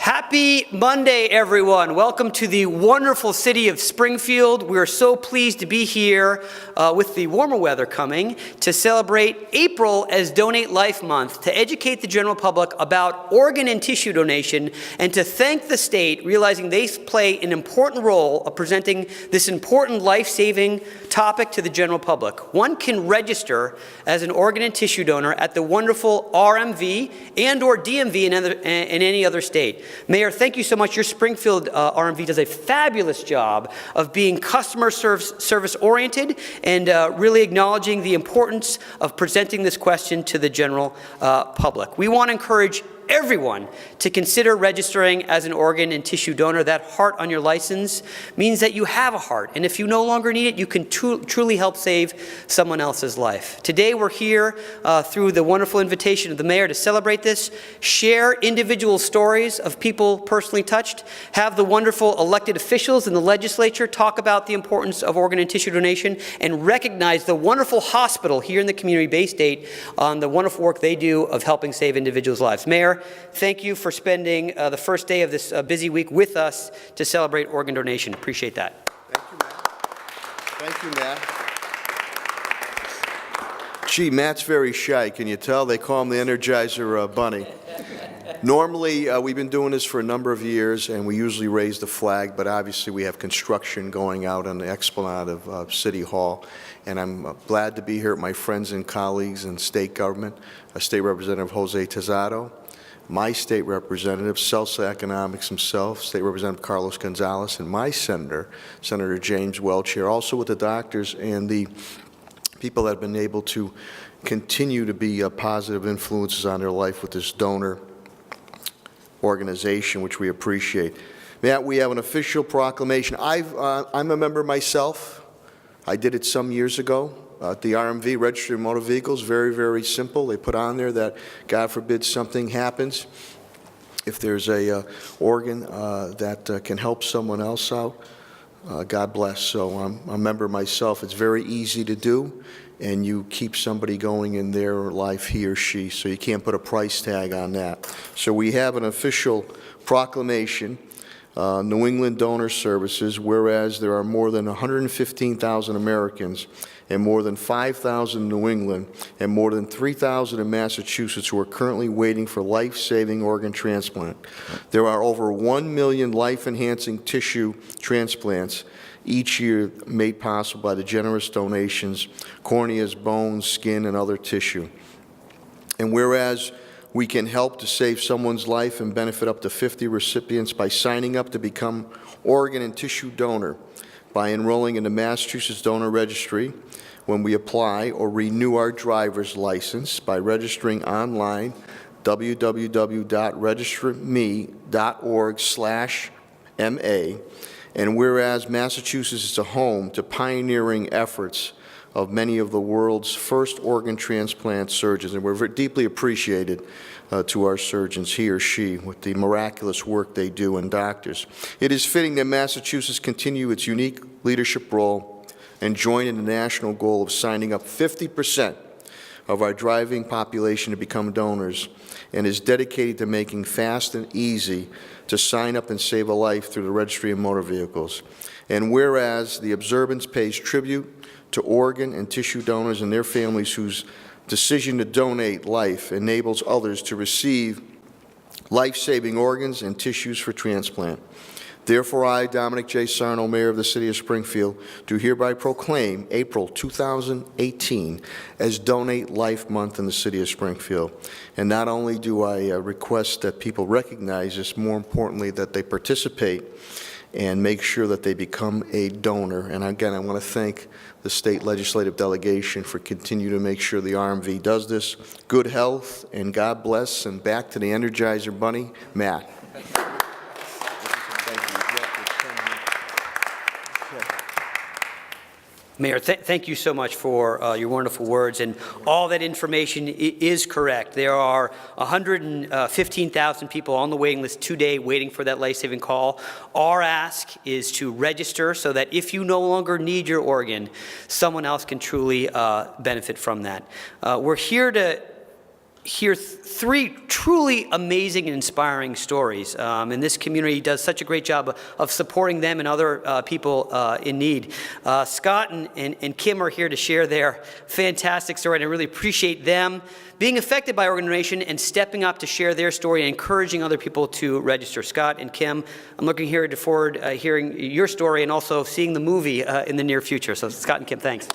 Happy Monday, everyone. Welcome to the wonderful city of Springfield. We are so pleased to be here with the warmer weather coming to celebrate April as Donate Life Month, to educate the general public about organ and tissue donation, and to thank the state, realizing they play an important role of presenting this important life-saving topic to the general public. One can register as an organ and tissue donor at the wonderful RMV and or DMV in any other state. Mayor, thank you so much. Your Springfield RMV does a fabulous job of being customer service oriented and really acknowledging the importance of presenting this question to the general public. We want to encourage everyone to consider registering as an organ and tissue donor. That heart on your license means that you have a heart, and if you no longer need it, you can truly help save someone else's life. Today we're here through the wonderful invitation of the mayor to celebrate this, share individual stories of people personally touched, have the wonderful elected officials in the legislature talk about the importance of organ and tissue donation, and recognize the wonderful hospital here in the community, Bay State, on the wonderful work they do of helping save individuals' lives. Mayor, thank you for spending the first day of this busy week with us to celebrate organ donation. Appreciate that. Thank you, Matt. Gee, Matt's very shy. Can you tell? They call him the Energizer Bunny. Normally, we've been doing this for a number of years, and we usually raise the flag, but obviously we have construction going out on the Esplanade of City Hall, and I'm glad to be here with my friends and colleagues in state government, State Representative Jose Tezado, my state representative, Celsa Economics himself, State Representative Carlos Gonzalez, and my senator, Senator James Welch here, also with the doctors and the people that have been able to continue to be positive influences on their life with this donor organization, which we appreciate. Matt, we have an official proclamation. I'm a member myself. I did it some years ago at the RMV, Registry of Motor Vehicles. Very, very simple. They put on there that, God forbid, something happens. If there's a organ that can help someone else out, God bless. So I'm a member myself. It's very easy to do, and you keep somebody going in their life, he or she, so you can't put a price tag on that. So we have an official proclamation, New England Donor Services, whereas there are more than 115,000 Americans and more than 5,000 in New England and more than 3,000 in Massachusetts who are currently waiting for life-saving organ transplant. There are over 1 million life-enhancing tissue transplants each year made possible by the generous donations, corneas, bones, skin, and other tissue. And whereas we can help to save someone's life and benefit up to 50 recipients by signing up to become organ and tissue donor by enrolling in the Massachusetts Donor Registry when we apply or renew our driver's license by registering online, www.registerme.org/MA. And whereas Massachusetts is a home to pioneering efforts of many of the world's first organ transplant surgeons, and we're very deeply appreciated to our surgeons, he or she, with the miraculous work they do, and doctors. It is fitting that Massachusetts continue its unique leadership role and join in the national goal of signing up 50% of our driving population to become donors, and is dedicated to making fast and easy to sign up and save a life through the Registry of Motor Vehicles. And whereas the observance pays tribute to organ and tissue donors and their families whose decision to donate life enables others to receive life-saving organs and tissues for transplant. Therefore, I, Dominic J. Sarno, Mayor of the City of Springfield, do hereby proclaim April 2018 as Donate Life Month in the City of Springfield. And not only do I request that people recognize this, more importantly, that they participate and make sure that they become a donor. And again, I want to thank the state legislative delegation for continuing to make sure the RMV does this. Good health and God bless. And back to the Energizer Bunny, Matt. Mayor, thank you so much for your wonderful words, and all that information is correct. There are 115,000 people on the waiting list today waiting for that life-saving call. Our ask is to register so that if you no longer need your organ, someone else can truly benefit from that. We're here to hear three truly amazing and inspiring stories. And this community does such a great job of supporting them and other people in need. Scott and Kim are here to share their fantastic story, and I really appreciate them being affected by organ donation and stepping up to share their story and encouraging other people to register. Scott and Kim, I'm looking forward to hearing your story and also seeing the movie in the near future. So Scott and Kim, thanks.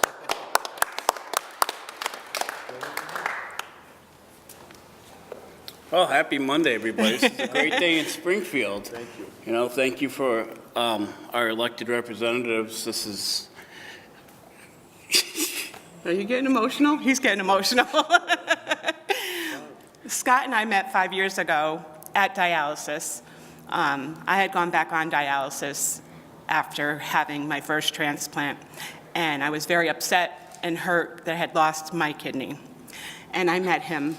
Well, happy Monday, everybody. This is a great day in Springfield. Thank you. You know, thank you for our elected representatives. This is... Are you getting emotional? He's getting emotional. Scott and I met 5 years ago at dialysis. I had gone back on dialysis after having my first transplant, and I was very upset and hurt that I had lost my kidney. And I met him,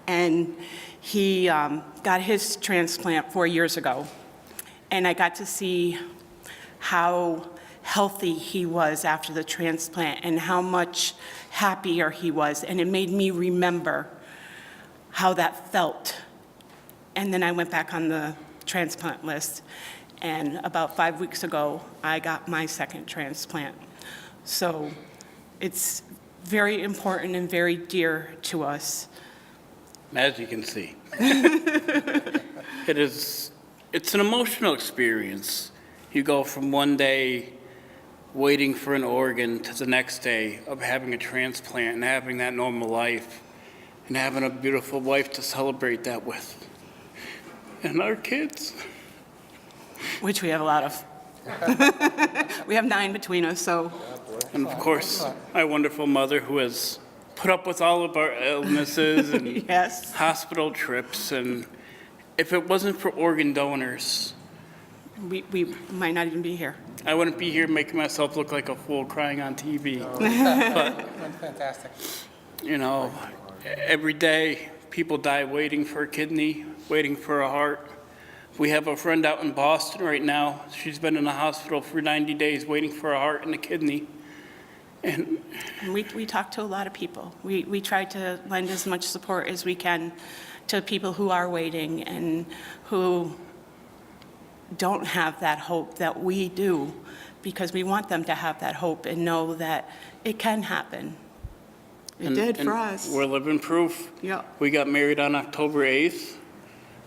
and he got his transplant 4 years ago, and I got to see how healthy he was after the transplant and how much happier he was, and it made me remember how that felt. And then I went back on the transplant list, and about 5 weeks ago, I got my second transplant. So it's very important and very dear to us. As you can see. It's an emotional experience. You go from one day waiting for an organ to the next day of having a transplant and having that normal life and having a beautiful wife to celebrate that with. And our kids. Which we have a lot of. We have 9 between us, so. And of course, my wonderful mother who has put up with all of our illnesses and Yes. hospital trips. And if it wasn't for organ donors, We might not even be here. I wouldn't be here making myself look like a fool crying on TV. But, Fantastic. you know, every day people die waiting for a kidney, waiting for a heart. We have a friend out in Boston right now. She's been in the hospital for 90 days waiting for a heart and a kidney. And We talk to a lot of people. We try to lend as much support as we can to people who are waiting and who don't have that hope that we do, because we want them to have that hope and know that it can happen. It did for us. We're living proof. Yeah. We got married on October 8th.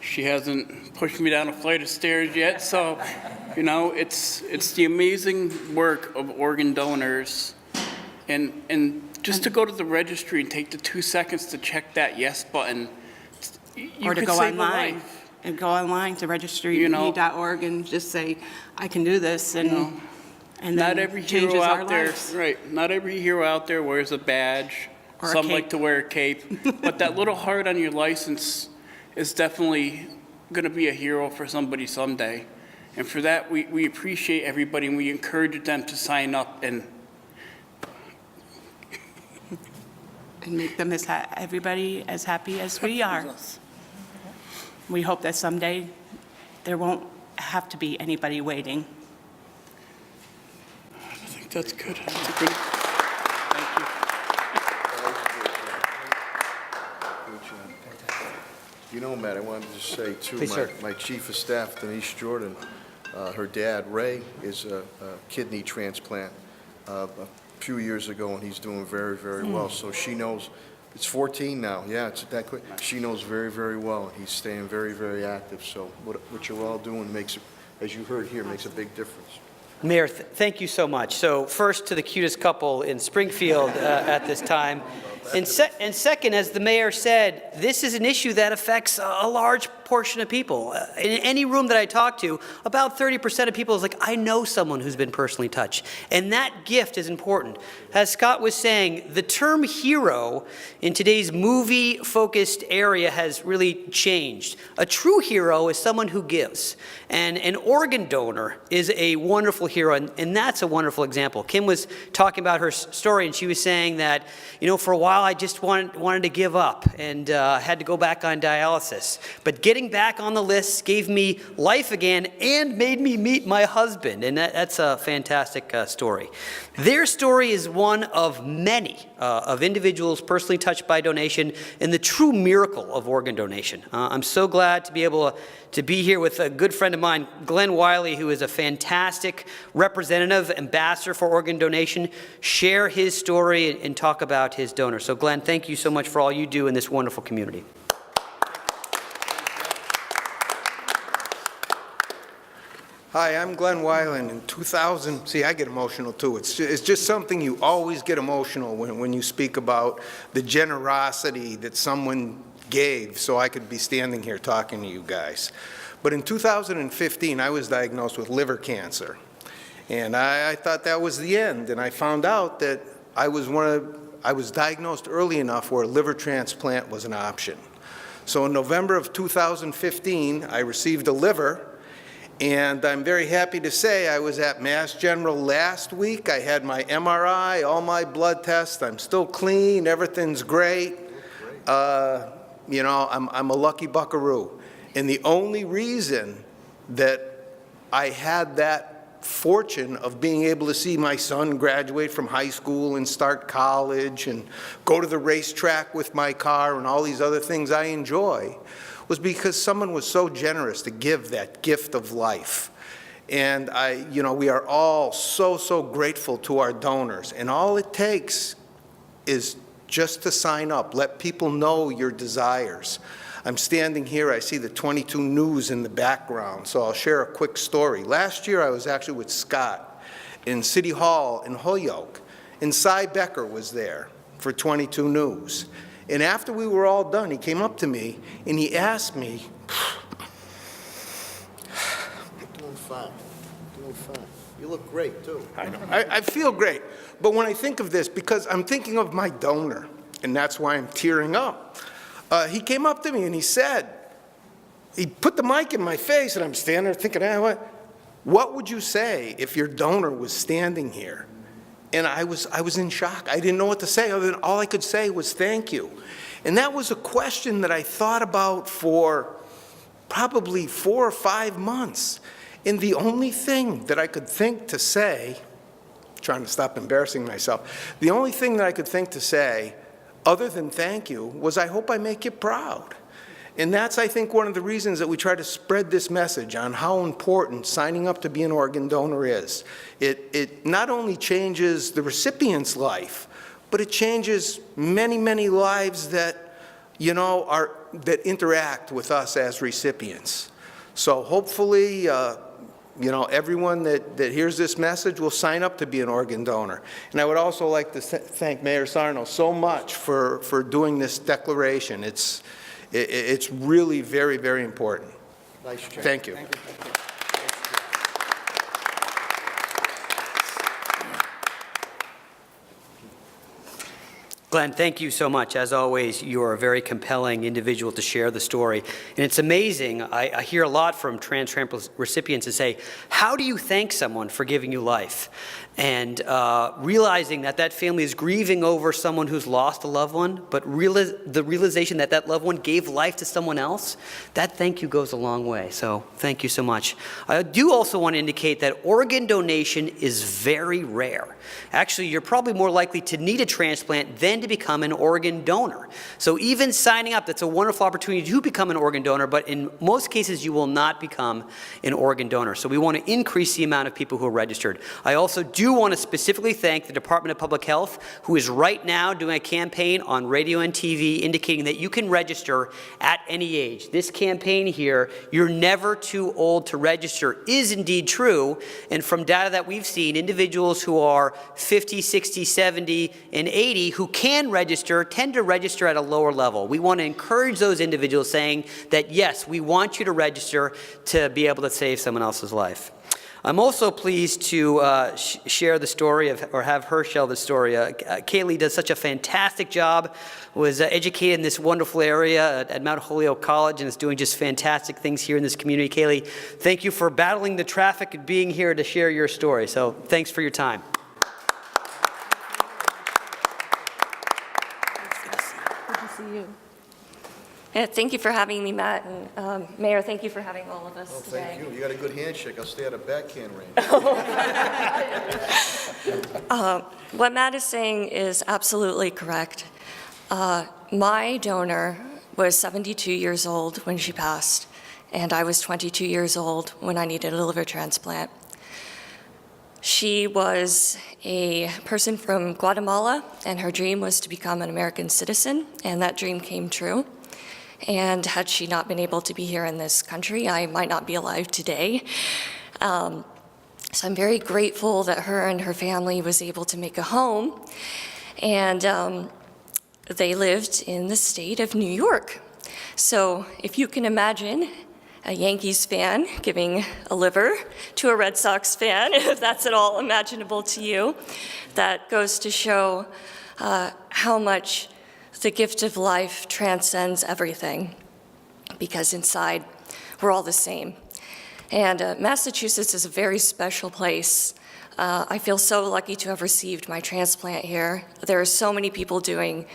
She hasn't pushed me down a flight of stairs yet, so, you know, it's the amazing work of organ donors. And just to go to the registry and take the 2 seconds to check that yes button, you Or to could go save a online. life. And go online to You know. registry.org and just say, I can do this, and Not then every changes hero our out there, lives. right? Not every hero out there wears a badge. Or a Some like cape. to wear a cape, but that little heart on your license is definitely going to be a hero for somebody someday. And for that, we appreciate everybody, and we encourage them to sign up and make them everybody as happy as we are. We hope that someday there won't have to be anybody waiting. I think that's good. That's a good. Thank you. You know, Matt, I wanted to say, too, Please, sir. my chief of staff, Denise Jordan, her dad, Ray, is a kidney transplant a few years ago, and he's doing very, very well. So she knows, it's 14 now, yeah, it's that quick. She knows very, very well, and he's staying very, very active. So what you're all doing makes, as you heard here, makes a big difference. Mayor, thank you so much. So first, to the cutest couple in Springfield at this time. And second, as the mayor said, this is an issue that affects a large portion of people. In any room that I talk to, about 30% of people is like, I know someone who's been personally touched. And that gift is important. As Scott was saying, the term hero in today's movie-focused area has really changed. A true hero is someone who gives. And an organ donor is a wonderful hero, and that's a wonderful example. Kim was talking about her story, and she was saying that, you know, for a while, while, I just wanted to give up and had to go back on dialysis. But getting back on the list gave me life again and made me meet my husband, and that's a fantastic story. Their story is one of many of individuals personally touched by donation and the true miracle of organ donation. I'm so glad to be able to be here with a good friend of mine, Glenn Wiley, who is a fantastic representative, ambassador for organ donation, share his story and talk about his donor. So Glenn, thank you so much for all you do in this wonderful community. Hi, I'm Glenn Weiland. In 2000, see, I get emotional too. It's just something you always get emotional when you speak about the generosity that someone gave so I could be standing here talking to you guys. But in 2015, I was diagnosed with liver cancer. And I thought that was the end. And I found out that I was diagnosed early enough where a liver transplant was an option. So in November of 2015, I received a liver. And I'm very happy to say I was at Mass General last week. I had my MRI, all my blood tests. I'm still clean. Everything's great. You know, I'm a lucky buckaroo. And the only reason that I had that fortune of being able to see my son graduate from high school and start college and go to the racetrack with my car and all these other things I enjoy was because someone was so generous to give that gift of life. And we are all so grateful to our donors. And all it takes is just to sign up. Let people know your desires. I'm standing here, I see the 22 News in the background, so I'll share a quick story. Last year I was actually with Scott in City Hall in Holyoke, and Cy Becker was there for 22 News. And after we were all done, he came up to me and he asked me, Doing fine. Doing fine. You look great, too. I know, I feel great. But when I think of this, because I'm thinking of my donor, and that's why I'm tearing up, he came up to me and he said, he put the mic in my face, and I'm standing there thinking, what would you say if your donor was standing here? And I was in shock. I didn't know what to say, other than all I could say was thank you. And that was a question that I thought about for probably 4 or 5 months. And the only thing that I could think to say, trying to stop embarrassing myself, the only thing that I could think to say, other than thank you, was I hope I make you proud. And that's, I think, one of the reasons that we try to spread this message on how important signing up to be an organ donor is. It not only changes the recipient's life, but it changes many lives that, that interact with us as recipients. So hopefully, everyone that hears this message will sign up to be an organ donor. And I would also like to thank Mayor Sarno so much for doing this declaration. It's really very important. Nice job. Thank you. Glenn, thank you so much. As always, you are a very compelling individual to share the story. And it's amazing. I hear a lot from transplant recipients that say, how do you thank someone for giving you life? And realizing that family is grieving over someone who's lost a loved one, but the realization that loved one gave life to someone else, that thank you goes a long way. So thank you so much. I do also want to indicate that organ donation is very rare. Actually, you're probably more likely to need a transplant than to become an organ donor. So even signing up, that's a wonderful opportunity to become an organ donor, but in most cases you will not become an organ donor. So we want to increase the amount of people who are registered. I also do want to specifically thank the Department of Public Health, who is right now doing a campaign on radio and TV indicating that you can register at any age. This campaign here, you're never too old to register, is indeed true. And from data that we've seen, individuals who are 50, 60, 70, and 80 who can register tend to register at a lower level. We want to encourage those individuals saying that, yes, we want you to register to be able to save someone else's life. I'm also pleased to share the story or have her share the story. Kaylee does such a fantastic job, was educated in this wonderful area at Mount Holyoke College and is doing just fantastic things here in this community. Kaylee, thank you for battling the traffic and being here to share your story. So thanks for your time. Yeah, thank you for having me, Matt, and Mayor, thank you for having all of us Oh, today. thank you. You got a good handshake. I'll stay at a backhand range. What Matt is saying is absolutely correct. My donor was 72 years old when she passed, and I was 22 years old when I needed a liver transplant. She was a person from Guatemala, and her dream was to become an American citizen, and that dream came true. And had she not been able to be here in this country, I might not be alive today. So I'm very grateful that her and her family was able to make a home. And they lived in the state of New York. So if you can imagine a Yankees fan giving a liver to a Red Sox fan, if that's at all imaginable to you, that goes to show how much the gift of life transcends everything, because inside we're all the same. And Massachusetts is a very special place. I feel so lucky to have received my transplant here. There are so many people doing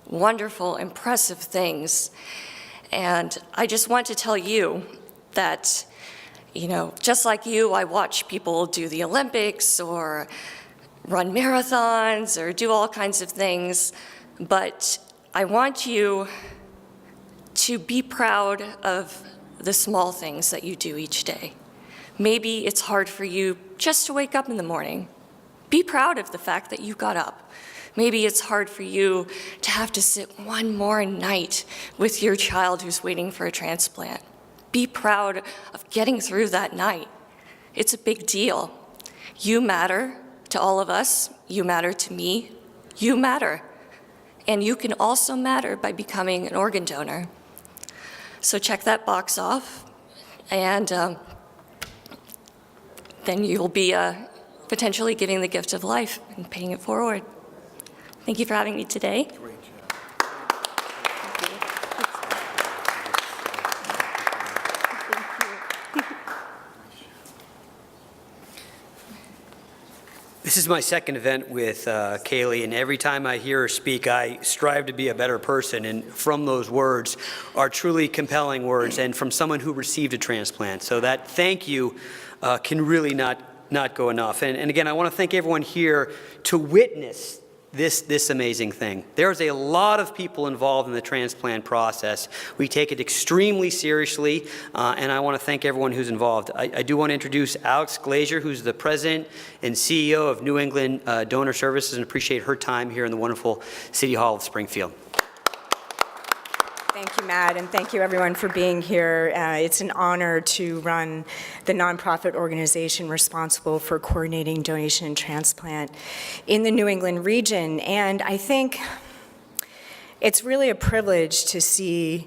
wonderful, impressive things. And I just want to tell you that, just like you, I watch people do the Olympics or run marathons or do all kinds of things, but I want you to be proud of the small things that you do each day. Maybe it's hard for you just to wake up in the morning. Be proud of the fact that you got up. Maybe it's hard for you to have to sit one more night with your child who's waiting for a transplant. Be proud of getting through that night. It's a big deal. You matter to all of us. You matter to me. You matter. And you can also matter by becoming an organ donor. So check that box off, and then you'll be potentially giving the gift of life and paying it forward. Thank you for having me today. Great job. This is my second event with Kaylee, and every time I hear her speak, I strive to be a better person, and from those words are truly compelling words, and from someone who received a transplant. So that thank you can really not go enough. And again, I want to thank everyone here to witness this amazing thing. There's a lot of people involved in the transplant process. We take it extremely seriously, and I want to thank everyone who's involved. I do want to introduce Alex Glazier, who's the president and CEO of New England Donor Services, and appreciate her time here in the wonderful City Hall of Springfield. Thank you, Matt, and thank you, everyone, for being here. It's an honor to run the nonprofit organization responsible for coordinating donation and transplant in the New England region. And I think it's really a privilege to see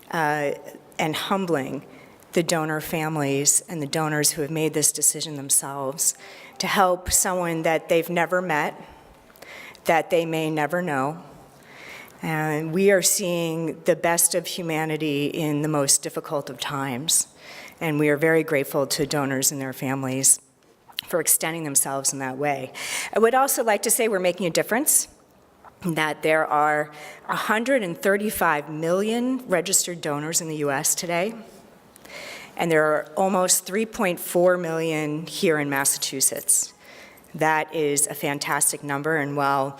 and humbling the donor families and the donors who have made this decision themselves to help someone that they've never met, that they may never know. And we are seeing the best of humanity in the most difficult of times. And we are very grateful to donors and their families for extending themselves in that way. I would also like to say we're making a difference, that there are 135 million registered donors in the US today. And there are almost 3.4 million here in Massachusetts. That is a fantastic number, and while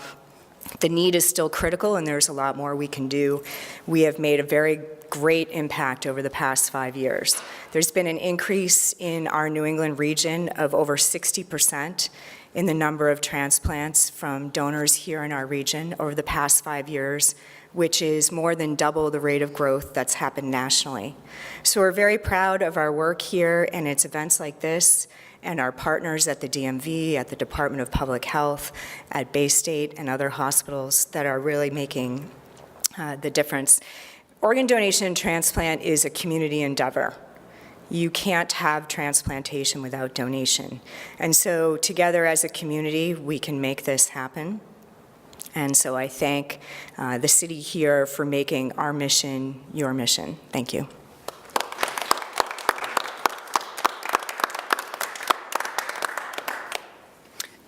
the need is still critical and there's a lot more we can do, we have made a very great impact over the past 5 years. There's been an increase in our New England region of over 60% in the number of transplants from donors here in our region over the past 5 years, which is more than double the rate of growth that's happened nationally. So we're very proud of our work here, and it's events like this and our partners at the DMV, at the Department of Public Health, at Bay State and other hospitals that are really making the difference. Organ donation and transplant is a community endeavor. You can't have transplantation without donation. And so together as a community, we can make this happen. And so I thank the city here for making our mission your mission. Thank you.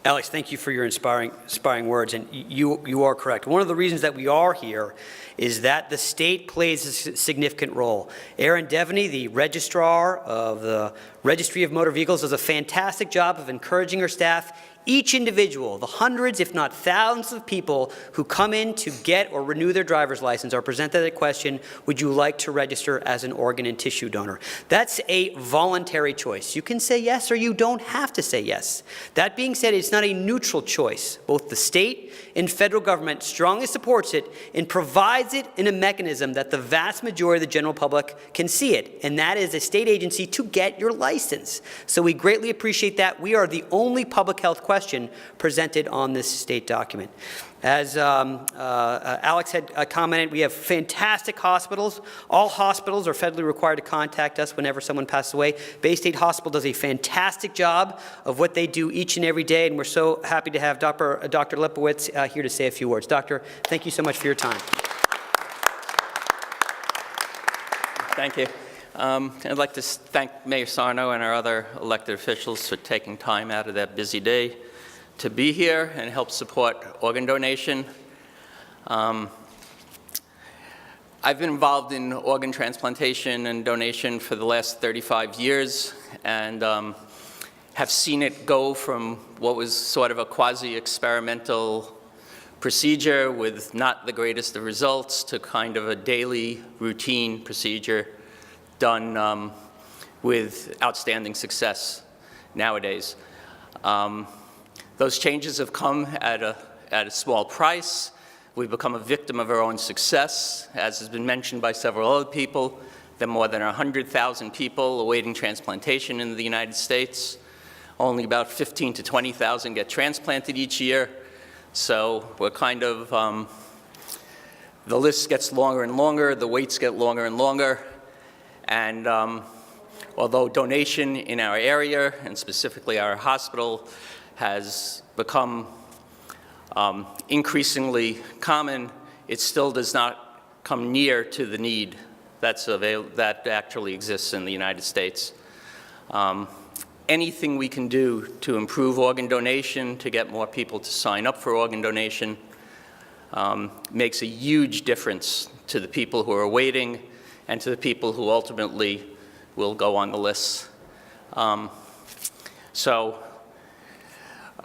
Alex, thank you for your inspiring words, and you are correct. One of the reasons that we are here is that the state plays a significant role. Aaron Devaney, the registrar of the Registry of Motor Vehicles, does a fantastic job of encouraging her staff. Each individual, the hundreds, if not thousands of people who come in to get or renew their driver's license are presented a question, would you like to register as an organ and tissue donor? That's a voluntary choice. You can say yes or you don't have to say yes. That being said, it's not a neutral choice. Both the state and federal government strongly supports it and provides it in a mechanism that the vast majority of the general public can see it, and that is a state agency to get your license. So we greatly appreciate that. We are the only public health question presented on this state document. As Alex had commented, we have fantastic hospitals. All hospitals are federally required to contact us whenever someone passes away. Bay State Hospital does a fantastic job of what they do each and every day, and we're so happy to have Dr. Lipowitz here to say a few words. Doctor, thank you so much for your time. Thank you. I'd like to thank Mayor Sarno and our other elected officials for taking time out of their busy day to be here and help support organ donation. I've been involved in organ transplantation and donation for the last 35 years and have seen it go from what was sort of a quasi-experimental procedure with not the greatest of results to kind of a daily routine procedure done with outstanding success nowadays. Those changes have come at a small price. We've become a victim of our own success. As has been mentioned by several other people, there are more than 100,000 people awaiting transplantation in the United States. Only about 15 to 20,000 get transplanted each year. So we're kind of, the list gets longer and longer, the waits get longer and longer. And although donation in our area, and specifically our hospital, has become increasingly common, it still does not come near to the need that actually exists in the United States. Anything we can do to improve organ donation, to get more people to sign up for organ donation, makes a huge difference to the people who are waiting and to the people who ultimately will go on the list. So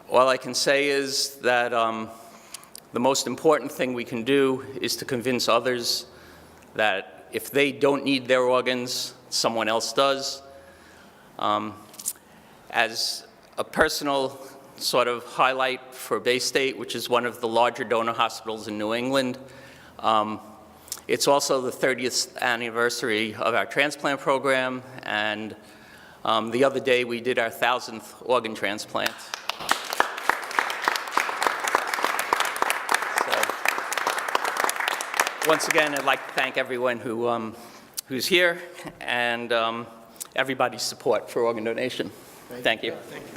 all I can say is that the most important thing we can do is to convince others that if they don't need their organs, someone else does. As a personal sort of highlight for Bay State, which is one of the larger donor hospitals in New England, it's also the 30th anniversary of our transplant program, and the other day we did our 1,000th organ transplant. So, once again, I'd like to thank everyone who's here and everybody's support for organ donation. Thank you. Thank you.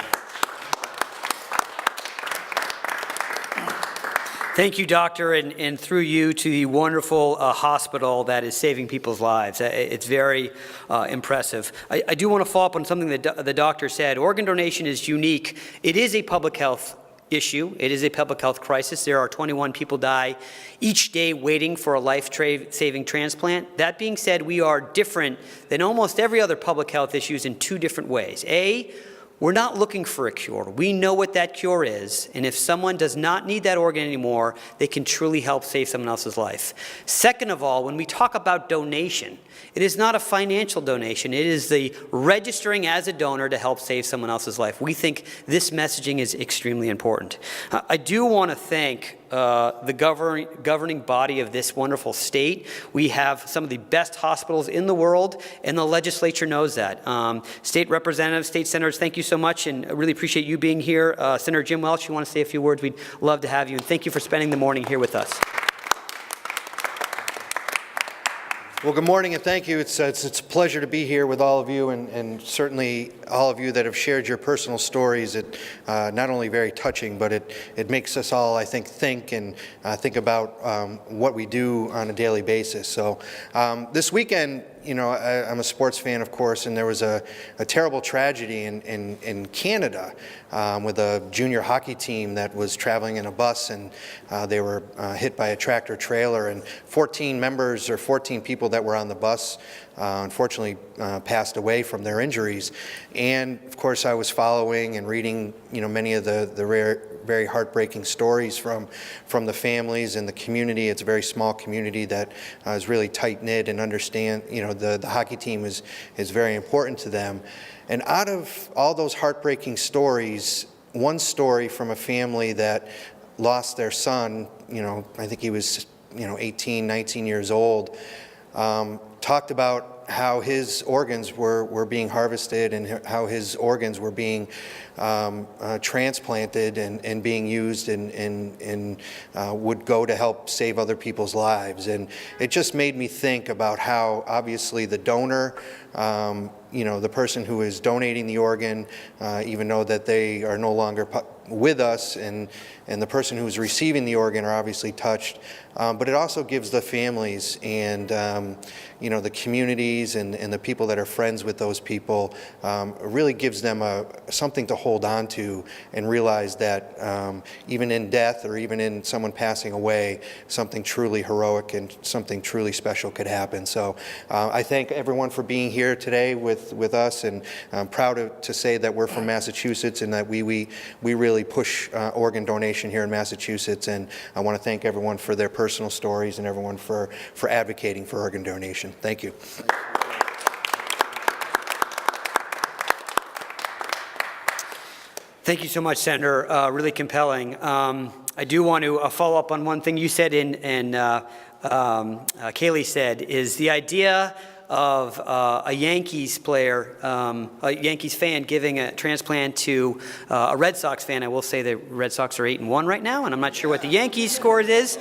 Thank you, Doctor, and through you to the wonderful hospital that is saving people's lives. It's very impressive. I do want to follow up on something that the doctor said. Organ donation is unique. It is a public health issue. It is a public health crisis. There are 21 people die each day waiting for a life-saving transplant. That being said, we are different than almost every other public health issues in two different ways. A, we're not looking for a cure. We know what that cure is, and if someone does not need that organ anymore, they can truly help save someone else's life. Second of all, when we talk about donation, it is not a financial donation. It is the registering as a donor to help save someone else's life. We think this messaging is extremely important. I do want to thank the governing body of this wonderful state. We have some of the best hospitals in the world, and the legislature knows that. State representatives, state senators, thank you so much, and I really appreciate you being here. Senator Jim Welch, you want to say a few words? We'd love to have you, and thank you for spending the morning here with us. Well, good morning and thank you. It's a pleasure to be here with all of you and certainly all of you that have shared your personal stories. It not only very touching, but it makes us all, I think and think about what we do on a daily basis. So this weekend, I'm a sports fan, of course, and there was a terrible tragedy in Canada with a junior hockey team that was traveling in a bus, and they were hit by a tractor trailer, and 14 members or 14 people that were on the bus unfortunately passed away from their injuries. And of course, I was following and reading, many of the rare, very heartbreaking stories from the families and the community. It's a very small community that is really tight-knit and understand, the hockey team is very important to them. And out of all those heartbreaking stories, one story from a family that lost their son, I think he was, 18, 19 years old, talked about how his organs were being harvested and how his organs were being transplanted and being used and would go to help save other people's lives. And it just made me think about how obviously the donor, the person who is donating the organ, even though that they are no longer with us, and the person who's receiving the organ are obviously touched, but it also gives the families and the communities and the people that are friends with those people, really gives them something to hold on to and realize that even in death or even in someone passing away, something truly heroic and something truly special could happen. So I thank everyone for being here today with us, and I'm proud to say that we're from Massachusetts and that we really push organ donation here in Massachusetts, and I want to thank everyone for their personal stories and everyone for advocating for organ donation. Thank you. Thank you so much, Senator. Really compelling. I do want to follow up on one thing you said and Kaylee said, is the idea of a Yankees player, a Yankees fan giving a transplant to a Red Sox fan. I will say the Red Sox are 8-1 right now, and I'm not sure what the Yankees score is.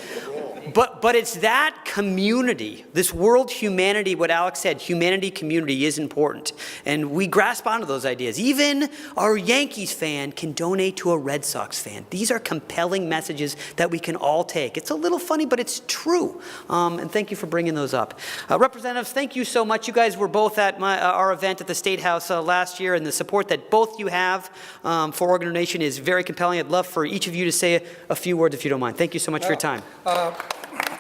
But it's that community, this world humanity, what Alex said, humanity community is important. And we grasp onto those ideas. Even our Yankees fan can donate to a Red Sox fan. These are compelling messages that we can all take. It's a little funny, but it's true. And thank you for bringing those up. Representatives, thank you so much. You guys were both at our event at the State House last year, and the support that both you have for organ donation is very compelling. I'd love for each of you to say a few words if you don't mind. Thank you so much for your time.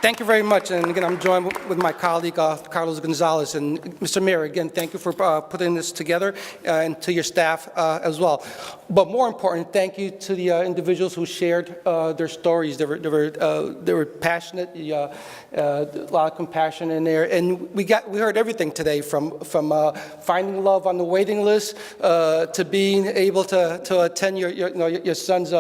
Thank you very much. And again, I'm joined with my colleague, Carlos Gonzalez. And Mr. Mayor, again, thank you for putting this together, and to your staff as well. But more important, thank you to the individuals who shared their stories. They were passionate, a lot of compassion in there. And we heard everything today from finding love on the waiting list to being able to attend your son's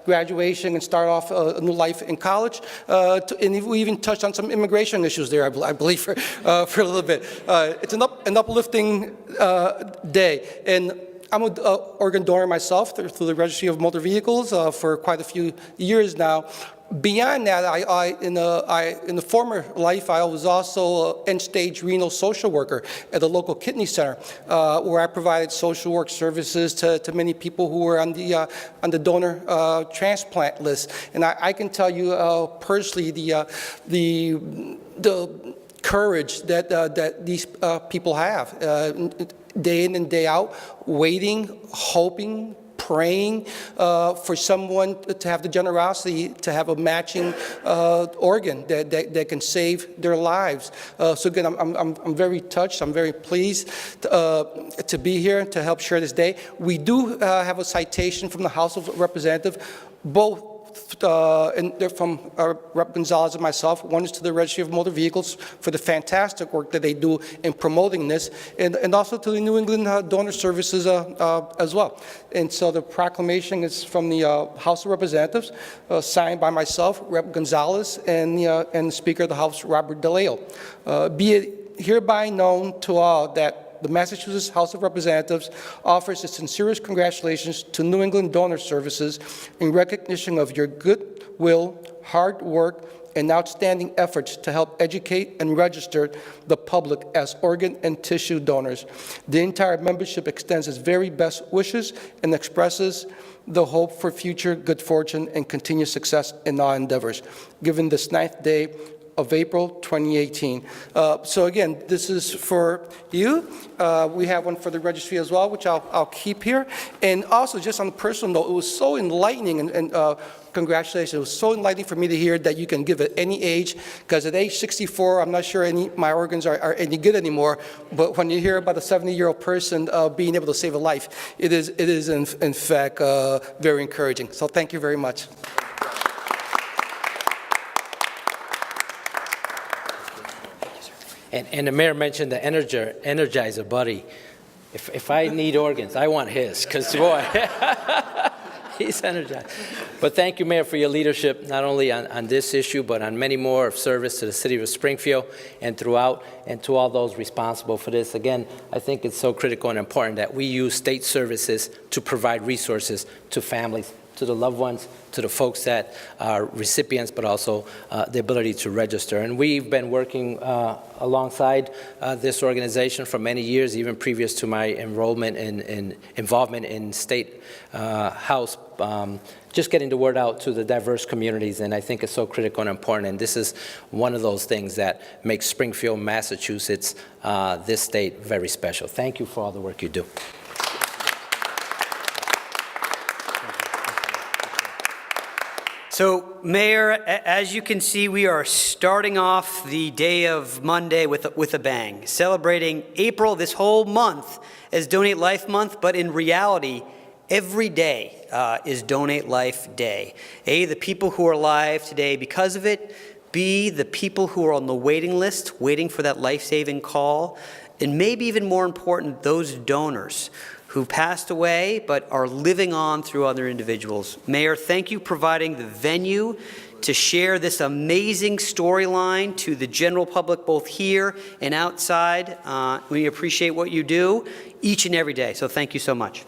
graduation and start off a new life in college. And we even touched on some immigration issues there, I believe, for a little bit. It's an uplifting day. And I'm an organ donor myself through the Registry of Motor Vehicles for quite a few years now. Beyond that, in the former life, I was also an end-stage renal social worker at a local kidney center, where I provided social work services to many people who were on the donor transplant list. And I can tell you personally the courage that these people have, day in and day out, waiting, hoping, praying for someone to have the generosity to have a matching organ that can save their lives. So again, I'm very touched. I'm very pleased to be here to help share this day. We do have a citation from the House of Representatives, both and they're from Rep. Gonzalez and myself. One is to the Registry of Motor Vehicles for the fantastic work that they do in promoting this, and also to the New England Donor Services as well. And so the proclamation is from the House of Representatives, signed by myself, Rep. Gonzalez, and the Speaker of the House, Robert DeLeo. Be it hereby known to all that the Massachusetts House of Representatives offers its sincerest congratulations to New England Donor Services in recognition of your goodwill, hard work, and outstanding efforts to help educate and register the public as organ and tissue donors. The entire membership extends its very best wishes and expresses the hope for future good fortune and continued success in all endeavors. Given this 9th day of April 2018. So again, this is for you. We have one for the registry as well, which I'll keep here. And also, just on a personal note, it was so enlightening, and congratulations. It was so enlightening for me to hear that you can give at any age, because at age 64, I'm not sure my organs are any good anymore, but when you hear about a 70-year-old person being able to save a life, it is in fact very encouraging. So thank you very much. And the mayor mentioned the Energizer buddy. If I need organs, I want his, because boy, he's energized. But thank you, Mayor, for your leadership, not only on this issue, but on many more of service to the city of Springfield and throughout, and to all those responsible for this. Again, I think it's so critical and important that we use state services to provide resources to families, to the loved ones, to the folks that are recipients, but also the ability to register. And we've been working alongside this organization for many years, even previous to my enrollment and involvement in State House, just getting the word out to the diverse communities, and I think it's so critical and important. And this is one of those things that makes Springfield, Massachusetts, this state, very special. Thank you for all the work you do. So, Mayor, as you can see, we are starting off the day of Monday with a bang, celebrating April, this whole month, as Donate Life Month, but in reality, every day is Donate Life Day. A, the people who are alive today because of it. B, the people who are on the waiting list, waiting for that life-saving call. And maybe even more important, those donors who passed away but are living on through other individuals. Mayor, thank you for providing the venue to share this amazing storyline to the general public, both here and outside. We appreciate what you do each and every day, so thank you so much.